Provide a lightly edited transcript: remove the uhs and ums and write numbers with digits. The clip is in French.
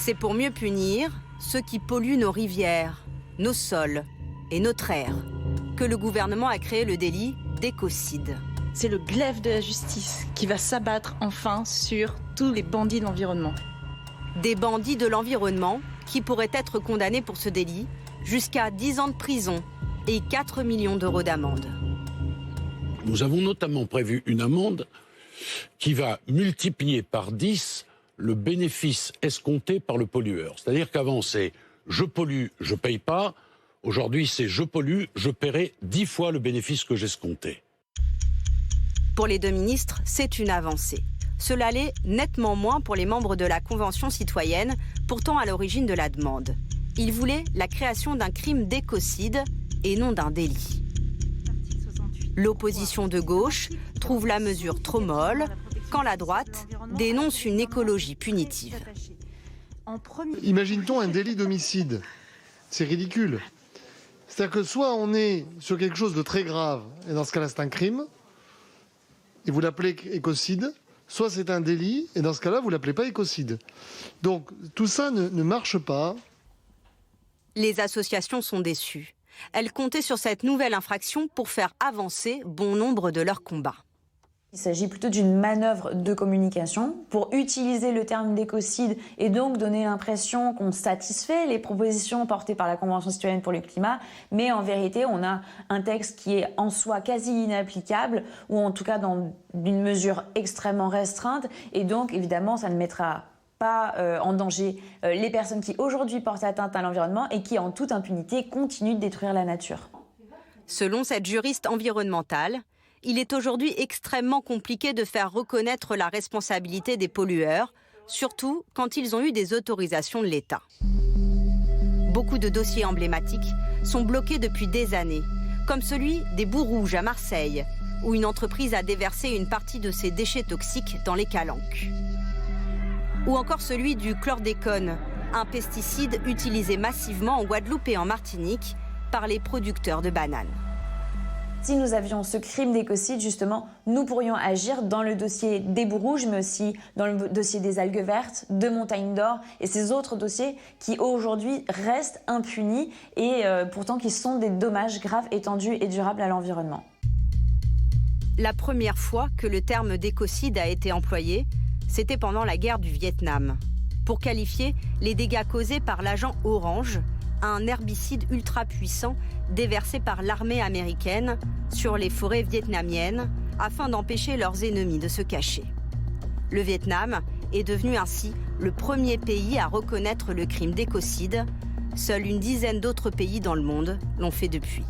C'est pour mieux punir ceux qui polluent nos rivières, nos sols et notre air que le gouvernement a créé le délit d'écocide. C'est le glaive de la justice qui va s'abattre enfin sur tous les bandits de l'environnement. Des bandits de l'environnement qui pourraient être condamnés pour ce délit jusqu'à 10 ans de prison et 4 millions d'euros d'amende. Nous avons notamment prévu une amende qui va multiplier par 10 le bénéfice escompté par le pollueur. C'est-à-dire qu'avant, c'est « je pollue, je ne paye pas ». Aujourd'hui, c'est « je pollue, je paierai 10 fois le bénéfice que j'escomptais ». Pour les deux ministres, c'est une avancée. Cela l'est nettement moins pour les membres de la Convention citoyenne, pourtant à l'origine de la demande. Ils voulaient la création d'un crime d'écocide et non d'un délit. L'opposition de gauche trouve la mesure trop molle, quand la droite dénonce une écologie punitive. Imagine-t-on un délit d'homicide? C'est ridicule. C'est-à-dire que soit on est sur quelque chose de très grave, et dans ce cas-là c'est un crime, et vous l'appelez écocide, soit c'est un délit, et dans ce cas-là vous ne l'appelez pas écocide. Donc tout ça ne marche pas. Les associations sont déçues. Elles comptaient sur cette nouvelle infraction pour faire avancer bon nombre de leurs combats. Il s'agit plutôt d'une manœuvre de communication pour utiliser le terme d'écocide et donc donner l'impression qu'on satisfait les propositions portées par la Convention citoyenne pour le climat. Mais en vérité, on a un texte qui est en soi quasi inapplicable ou en tout cas dans une mesure extrêmement restreinte. Et donc, évidemment, ça ne mettra pas en danger les personnes qui aujourd'hui portent atteinte à l'environnement et qui, en toute impunité, continuent de détruire la nature. Selon cette juriste environnementale, il est aujourd'hui extrêmement compliqué de faire reconnaître la responsabilité des pollueurs, surtout quand ils ont eu des autorisations de l'État. Beaucoup de dossiers emblématiques sont bloqués depuis des années, comme celui des Boues Rouges à Marseille, où une entreprise a déversé une partie de ses déchets toxiques dans les calanques. Ou encore celui du chlordécone, un pesticide utilisé massivement en Guadeloupe et en Martinique par les producteurs de bananes. Si nous avions ce crime d'écocide, justement, nous pourrions agir dans le dossier des Boues Rouges, mais aussi dans le dossier des algues vertes, de Montagne d'Or et ces autres dossiers qui aujourd'hui restent impunis et pourtant qui sont des dommages graves, étendus et durables à l'environnement. La première fois que le terme d'écocide a été employé, c'était pendant la guerre du Vietnam, pour qualifier les dégâts causés par l'agent orange, un herbicide ultra puissant déversé par l'armée américaine sur les forêts vietnamiennes afin d'empêcher leurs ennemis de se cacher. Le Vietnam est devenu ainsi le premier pays à reconnaître le crime d'écocide. Seule une dizaine d'autres pays dans le monde l'ont fait depuis.